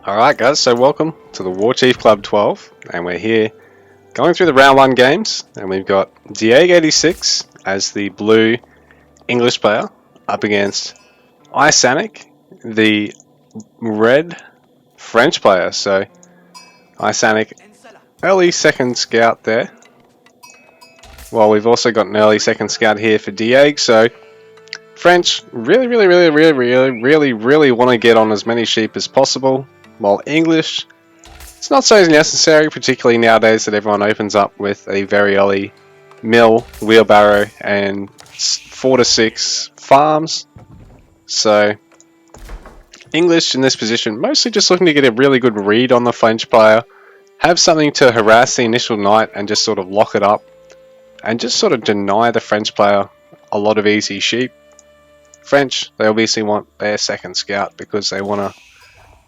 Alright guys, so welcome to the Warchief Club 12, and we're here going through the round 1 games, and we've got Diege86 as the blue English player up against ISanych, the red French player. So ISanych, early second scout there. Well, we've also got an early second scout here for Diege, so French really want to get on as many sheep as possible, while English, it's not so necessary, particularly nowadays that everyone opens up with a very early mill, wheelbarrow, and 4 to 6 farms. So English in this position, mostly just looking to get a really good read on the French player, have something to harass the initial knight and just sort of lock it up, and just sort of deny the French player a lot of easy sheep. French, they obviously want their second scout because they want to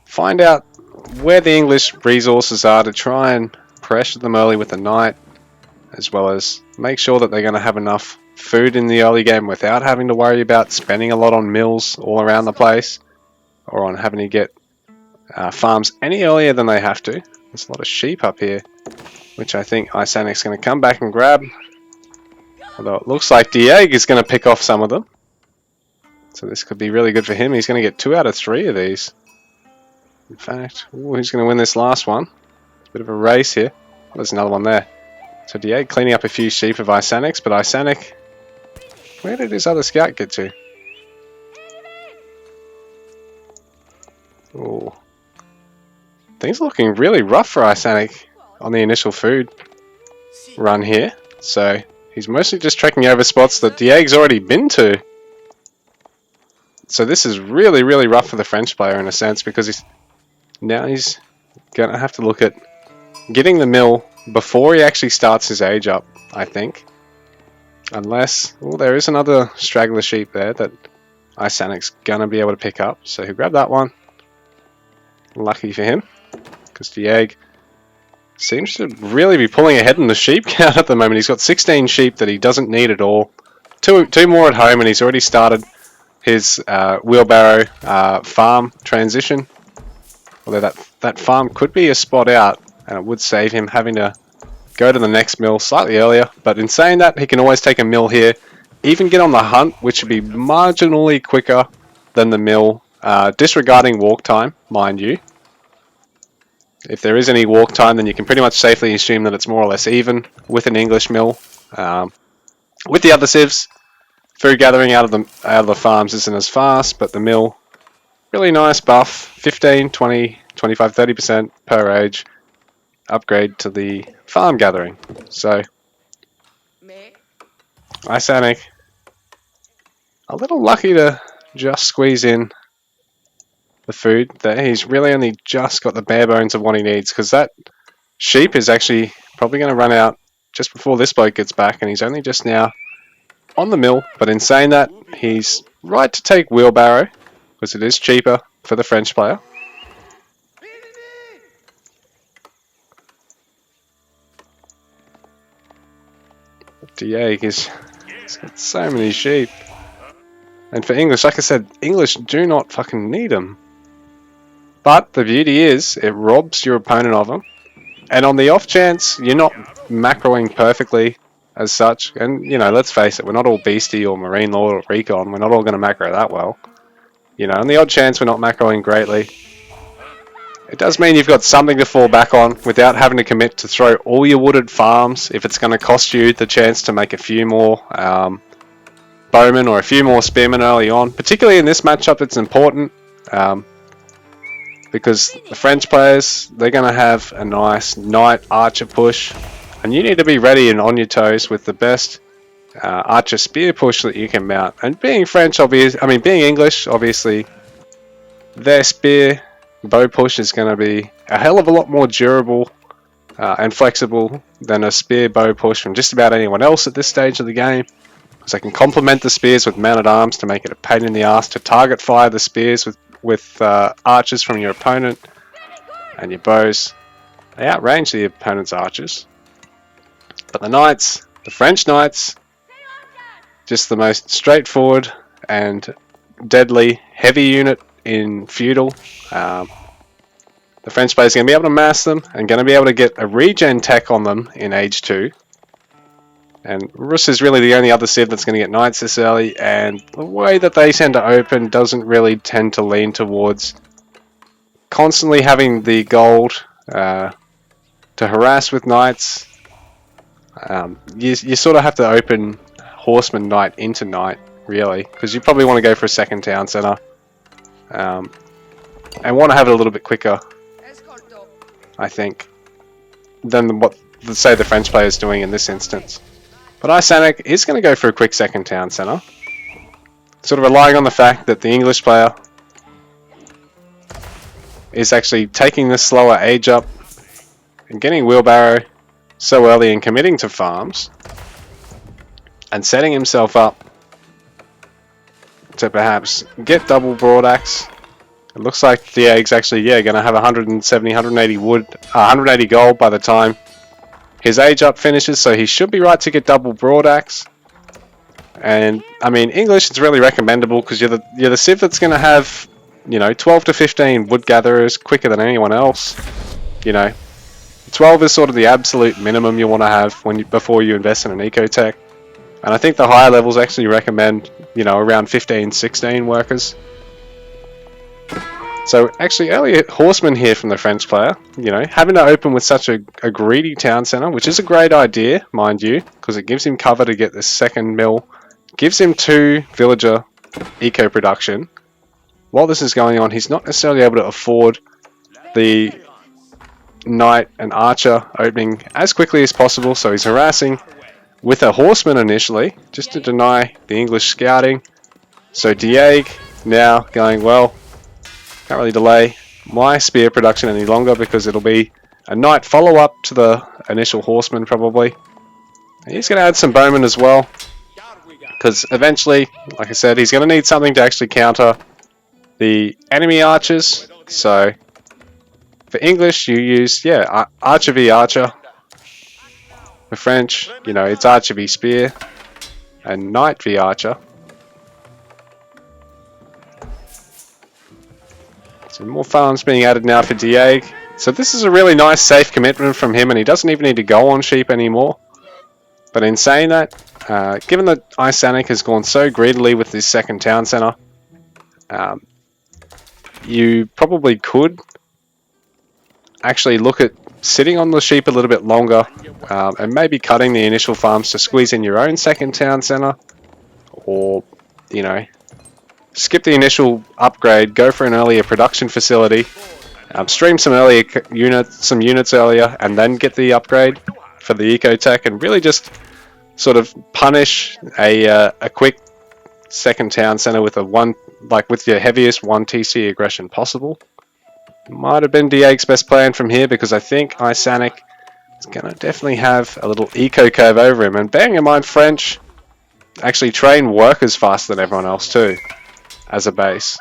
find out where the English resources are to try and pressure them early with the knight, as well as make sure that they're going to have enough food in the early game without having to worry about spending a lot on mills all around the place, or on having to get farms any earlier than they have to. There's a lot of sheep up here, which I think ISanich's going to come back and grab, although it looks like Diege is going to pick off some of them. So this could be really good for him. He's going to get 2 out of 3 of these. In fact, who's going to win this last one? It's a bit of a race here. Oh, there's another one there. So Diege cleaning up a few sheep of ISanich's, but ISanych, where did his other scout get to? Oh, things are looking really rough for ISanych on the initial food run here. So he's mostly just trekking over spots that Diege's already been to. So this is really rough for the French player in a sense, because he's going to have to look at getting the mill before he actually starts his age up, I think. Unless, well, there is another straggler sheep there that ISanich's going to be able to pick up. So he'll grab that one. Lucky for him, because Diege seems to really be pulling ahead in the sheep count at the moment. He's got 16 sheep that he doesn't need at all. Two more at home, and he's already started his wheelbarrow farm transition. Although that farm could be a spot out, and it would save him having to go to the next mill slightly earlier. But in saying that, he can always take a mill here, even get on the hunt, which would be marginally quicker than the mill, disregarding walk time, mind you. If there is any walk time, then you can pretty much safely assume that it's more or less even with an English mill. With the other civs, food gathering out of the farms isn't as fast, but the mill, really nice buff, 15, 20, 25, 30% per age upgrade to the farm gathering. So ISanych, a little lucky to just squeeze in the food there. He's really only just got the bare bones of what he needs, because that sheep is actually probably going to run out just before this bloke gets back, and he's only just now on the mill. But in saying that, he's right to take wheelbarrow, because it is cheaper for the French player. Diege he's got so many sheep. And for English, like I said, English do not fucking need them. But the beauty is, it robs your opponent of them. And on the off chance you're not macroing perfectly as such, and you know, let's face it, we're not all Beastie or Marine Lord or Recon, we're not all going to macro that well. You know, on the odd chance we're not macroing greatly, it does mean you've got something to fall back on without having to commit to throw all your wooded farms if it's going to cost you the chance to make a few more bowmen or a few more spearmen early on. Particularly in this matchup, it's important because the French players, they're going to have a nice knight archer push, and you need to be ready and on your toes with the best archer spear push that you can mount. And being being English, obviously, their spear bow push is going to be a hell of a lot more durable and flexible than a spear bow push from just about anyone else at this stage of the game, because they can complement the spears with man-at-arms to make it a pain in the ass to target fire the spears with archers from your opponent, and your bows, they outrange the opponent's archers. But the knights, the French knights, just the most straightforward and deadly heavy unit in feudal. the French players are going to be able to mass them and going to be able to get a regen tech on them in Age 2. And Rus is really the only other Civ that's going to get Knights this early, and the way that they tend to open doesn't really tend to lean towards constantly having the gold to harass with Knights. You sort of have to open Horseman Knight into Knight, really, because you probably want to go for a second town center. And want to have it a little bit quicker, I think, than what, let's say, the French player is doing in this instance. But ISanych is going to go for a quick second town center, sort of relying on the fact that the English player is actually taking this slower age up and getting wheelbarrow so early and committing to farms and setting himself up to perhaps get double broadaxe. It looks like Diege's actually, going to have 170, 180 wood, 180 gold by the time his age up finishes, so he should be right to get double broadaxe. And I mean, English is really recommendable because you're the Civ that's going to have, 12 to 15 wood gatherers quicker than anyone else. 12 is sort of the absolute minimum you want to have before you invest in an ecotech. And I think the higher levels actually recommend, around 15, 16 workers. So actually early Horseman here from the French player, having to open with such a greedy town center, which is a great idea, mind you, because it gives him cover to get this second mill, gives him 2 villager eco production. While this is going on, he's not necessarily able to afford the Knight and Archer opening as quickly as possible, so he's harassing with a Horseman initially, just to deny the English scouting. So Diege now going, well, can't really delay my spear production any longer because it'll be a Knight follow-up to the initial Horseman probably. And he's going to add some bowmen as well, because eventually, like I said, he's going to need something to actually counter the enemy archers. So for English, you use, Archer v Archer. For French, it's Archer v Spear and Knight v Archer. So more farms being added now for Diege. So this is a really nice safe commitment from him, and he doesn't even need to go on sheep anymore. But in saying that, given that ISanych has gone so greedily with this second town center, you probably could actually look at sitting on the sheep a little bit longer and maybe cutting the initial farms to squeeze in your own second town center, or skip the initial upgrade, go for an earlier production facility, stream some units earlier, and then get the upgrade for the ecotech, and really just sort of punish a quick second town center with with your heaviest 1 TC aggression possible. Might have been Diege's best plan from here, because I think ISanych is going to definitely have a little eco curve over him. And bearing in mind, French actually train workers faster than everyone else too, as a base.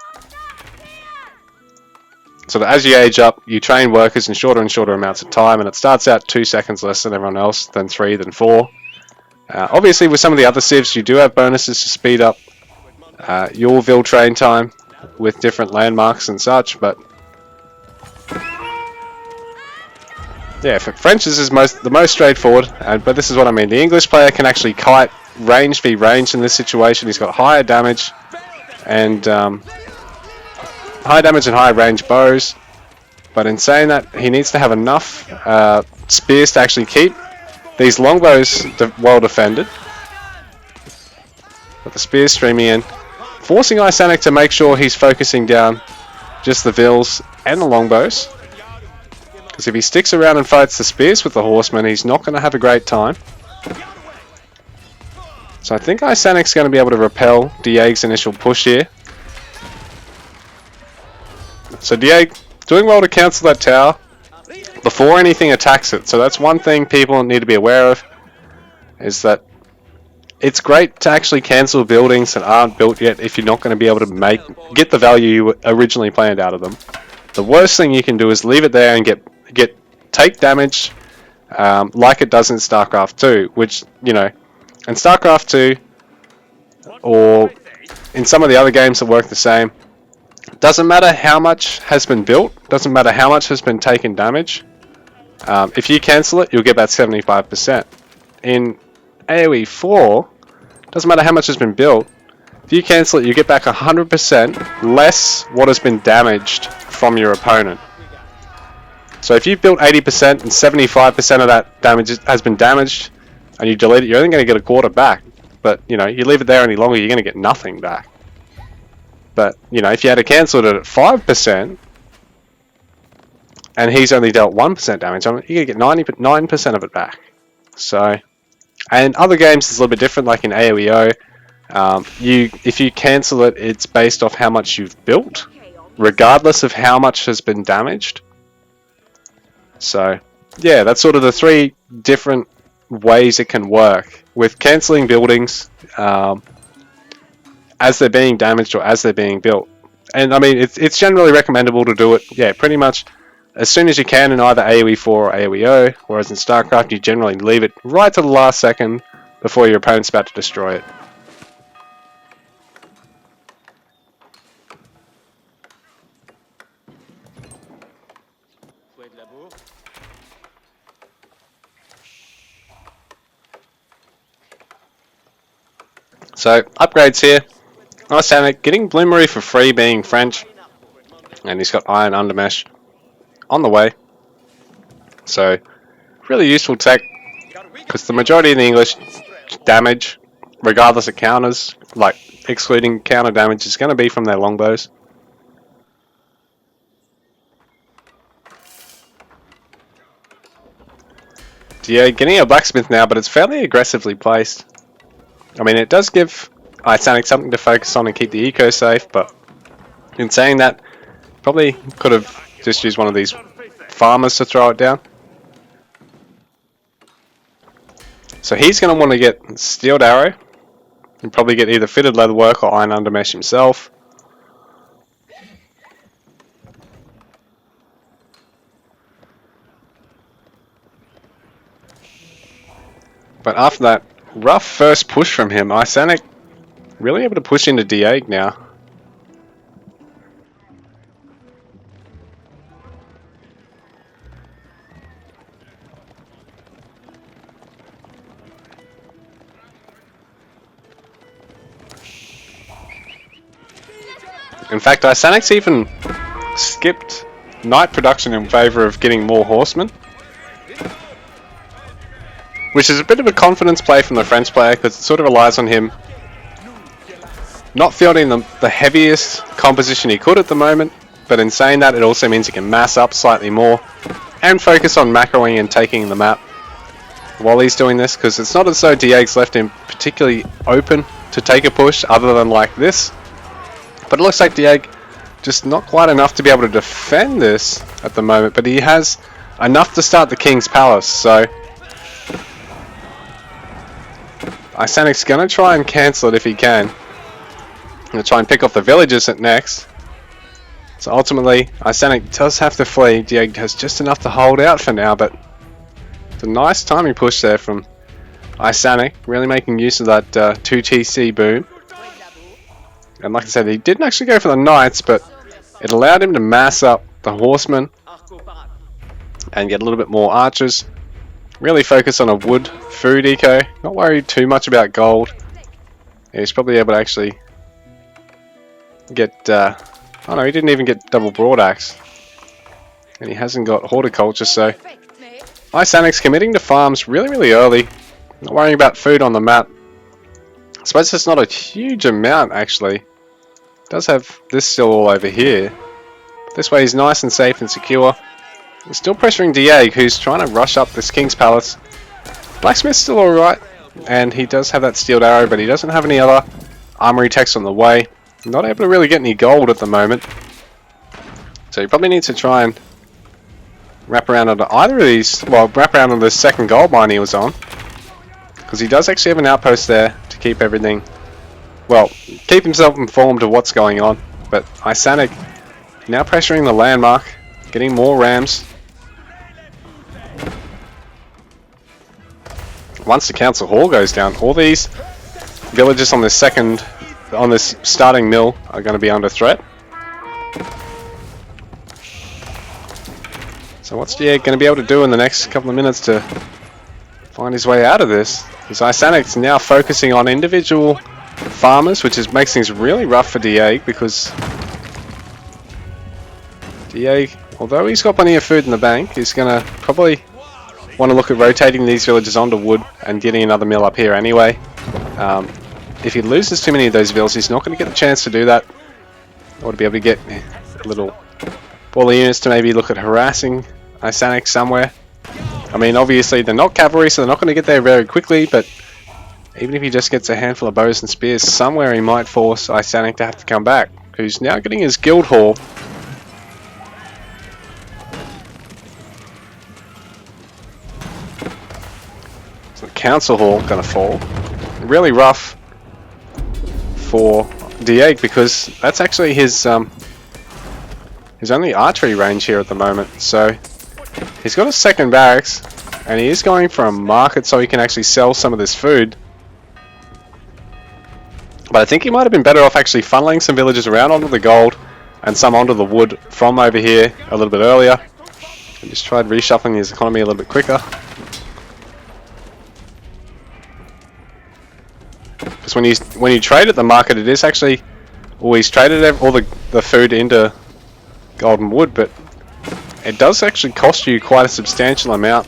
So that as you age up, you train workers in shorter and shorter amounts of time, and it starts out 2 seconds less than everyone else, then 3, then 4. Obviously, with some of the other civs, you do have bonuses to speed up your Ville train time with different landmarks and such, but yeah, for French this is the most straightforward, but this is what I mean. The English player can actually kite range v range in this situation. He's got higher damage and higher range bows, but in saying that, he needs to have enough spears to actually keep these longbows well defended. But the spears streaming in, forcing ISanych to make sure he's focusing down just the Villes and the longbows. Because if he sticks around and fights the spears with the horsemen, he's not going to have a great time. So I think ISanich's going to be able to repel Diege's initial push here. So Diege doing well to cancel that tower before anything attacks it. So that's one thing people need to be aware of, is that it's great to actually cancel buildings that aren't built yet if you're not going to be able to get the value you originally planned out of them. The worst thing you can do is leave it there and take damage like it does in StarCraft 2, which, in StarCraft 2 or in some of the other games that work the same, Doesn't matter how much has been built, doesn't matter how much has been taken damage. If you cancel it, you'll get that 75%. In AoE 4, doesn't matter how much has been built, if you cancel it, you get back 100% less what has been damaged from your opponent. So if you've built 80% and 75% of that damage has been damaged, and you delete it, you're only going to get a quarter back. But, you know, you leave it there any longer, you're going to get nothing back. But, you know, if you had to cancel it at 5%, and he's only dealt 1% damage on it, you're going to get 99% of it back. So, and other games it's a little bit different, like in AoEO. If you cancel it, it's based off how much you've built, regardless of how much has been damaged. So, yeah, that's sort of the three different ways it can work. With cancelling buildings, as they're being damaged or as they're being built. And I mean, it's generally recommendable to do it, yeah, pretty much as soon as you can in either AoE 4 or AoEO, whereas in StarCraft you generally leave it right to the last second before your opponent's about to destroy it. So, upgrades here. ISanych getting Bloomery for free, being French, and he's got Iron Undermesh on the way. So, really useful tech, because the majority of the English damage, regardless of counters, like excluding counter damage, is going to be from their longbows. Diege getting a blacksmith now, but it's fairly aggressively placed. I mean, it does give ISanych something to focus on and keep the eco safe, but in saying that, probably could have just used one of these farmers to throw it down. So he's going to want to get Steeled Arrow and probably get either Fitted Leatherwork or Iron Undermesh himself. But after that rough first push from him, ISanych really able to push into Diege now. In fact, ISanich's even skipped Knight production in favour of getting more Horsemen, which is a bit of a confidence play from the French player, because it sort of relies on him not fielding the heaviest composition he could at the moment, but in saying that, it also means he can mass up slightly more and focus on macroing and taking the map while he's doing this, because it's not as though Diege's left him particularly open to take a push other than like this. But it looks like Diege just not quite enough to be able to defend this at the moment, but he has enough to start the King's Palace, so ISanich's going to try and cancel it if he can. Going to try and pick off the villagers at next. So ultimately, ISanych does have to flee. Diege has just enough to hold out for now, but it's a nice timing push there from ISanych, really making use of that 2TC boom. And like I said, he didn't actually go for the Knights, but it allowed him to mass up the Horsemen and get a little bit more archers. Really focus on a wood food eco, not worried too much about gold. He's probably able to actually get, oh no, he didn't even get double broadaxe. And he hasn't got horticulture, so ISanich's committing to farms really early, not worrying about food on the map. I suppose it's not a huge amount actually. It does have this still all over here. But this way he's nice and safe and secure. He's still pressuring Diege, who's trying to rush up this King's Palace. Blacksmith's still alright, and he does have that Steeled Arrow, but he doesn't have any other armory techs on the way. Not able to really get any gold at the moment. So he probably needs to try and wrap around onto either of these, well, wrap around on the second gold mine he was on. Because he does actually have an outpost there to keep everything, well, keep himself informed of what's going on. But ISanych now pressuring the landmark, getting more rams. Once the council hall goes down, all these villages on this starting mill are going to be under threat. So what's Diege going to be able to do in the next couple of minutes to find his way out of this? Because ISanic's now focusing on individual farmers, which makes things really rough for Diege, because Diege, although he's got plenty of food in the bank, he's going to probably want to look at rotating these villagers onto wood and getting another mill up here anyway. If he loses too many of those villas, he's not going to get the chance to do that, or to be able to get a little ball of units to maybe look at harassing ISanych somewhere. I mean, obviously they're not cavalry, so they're not going to get there very quickly, but even if he just gets a handful of bows and spears somewhere, he might force ISanych to have to come back, who's now getting his guild hall. So the council hall going to fall. Really rough for Diege, because that's actually his only archery range here at the moment. So he's got a second barracks, and he is going for a market so he can actually sell some of this food. But I think he might have been better off actually funneling some villagers around onto the gold and some onto the wood from over here a little bit earlier, and just tried reshuffling his economy a little bit quicker. Because when you trade at the market, it is actually always traded all the food into golden wood, but it does actually cost you quite a substantial amount.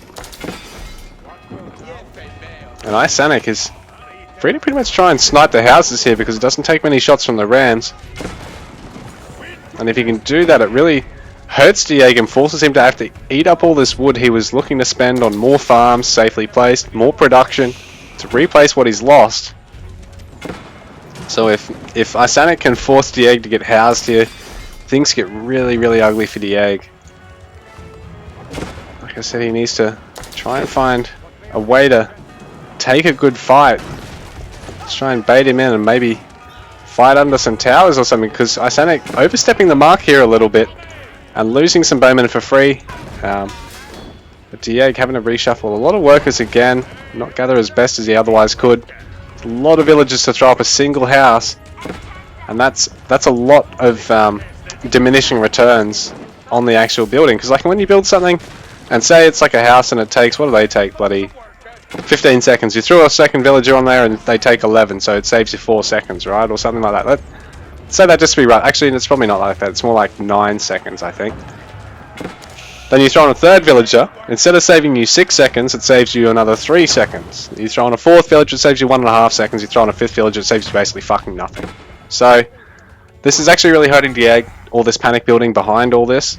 And ISanych is free to pretty much try and snipe the houses here, because it doesn't take many shots from the rams. And if he can do that, it really hurts Diege and forces him to have to eat up all this wood he was looking to spend on more farms safely placed, more production, to replace what he's lost. So if ISanych can force Diege to get housed here, things get really, really ugly for Diege. Like I said, he needs to try and find a way to take a good fight. Let's try and bait him in and maybe fight under some towers or something, because ISanych overstepping the mark here a little bit and losing some bowmen for free. But Diege having to reshuffle a lot of workers again, not gather as best as he otherwise could. A lot of villagers to throw up a single house, and that's a lot of diminishing returns on the actual building. Because like when you build something and say it's like a house and it takes, what do they take, bloody 15 seconds, you throw a second villager on there and they take 11, so it saves you 4 seconds, right, or something like that. Let's say that just to be right. Actually, it's probably not like that, it's more like 9 seconds, I think. Then you throw on a third villager, instead of saving you 6 seconds, it saves you another 3 seconds. You throw on a fourth villager, it saves you 1.5 seconds. You throw on a fifth villager, it saves you basically fucking nothing. So this is actually really hurting Diege, all this panic building behind all this,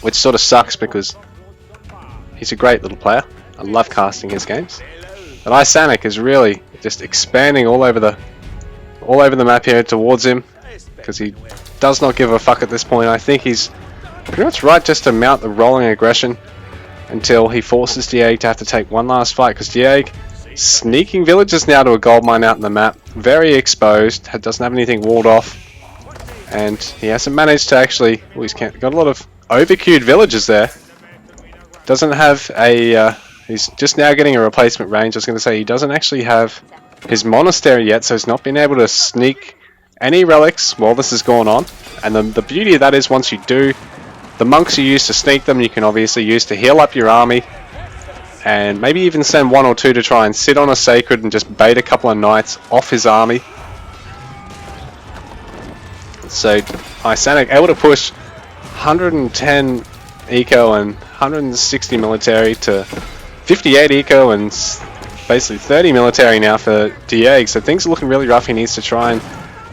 which sort of sucks because he's a great little player. I love casting his games. But ISanych is really just expanding all over the map here towards him, because he does not give a fuck at this point. I think he's pretty much right just to mount the rolling aggression until he forces Diege to have to take one last fight, because Diege sneaking villages now to a gold mine out in the map, very exposed, doesn't have anything walled off, and he hasn't managed to actually, well, he's got a lot of overqueued villages there. Doesn't have a, he's just now getting a replacement range. I was going to say he doesn't actually have his monastery yet, so he's not been able to sneak any relics while this is going on. And the beauty of that is once you do, the monks you use to sneak them, you can obviously use to heal up your army, and maybe even send 1 or 2 to try and sit on a sacred and just bait a couple of knights off his army. So ISanych able to push 110 eco and 160 military to 58 eco and basically 30 military now for Diege. So things are looking really rough. He needs to try and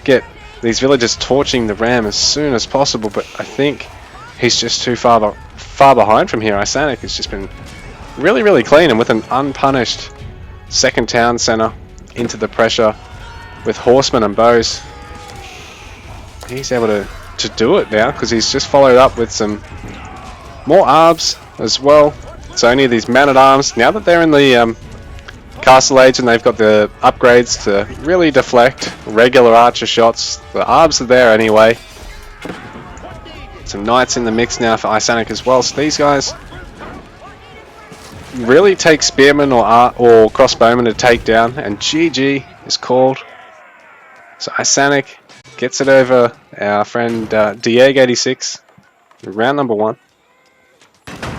get these villagers torching the ram as soon as possible, but I think he's just too far behind from here. ISanych has just been really, really clean, and with an unpunished second town center into the pressure with horsemen and bows, he's able to do it now, because he's just followed up with some more arbs as well. So only these man-at-arms, now that they're in the castle age and they've got the upgrades to really deflect regular archer shots, the arbs are there anyway. Some knights in the mix now for ISanych as well. So these guys really take spearmen or crossbowmen to take down, and GG is called. So ISanych gets it over our friend Diege86, round number 1.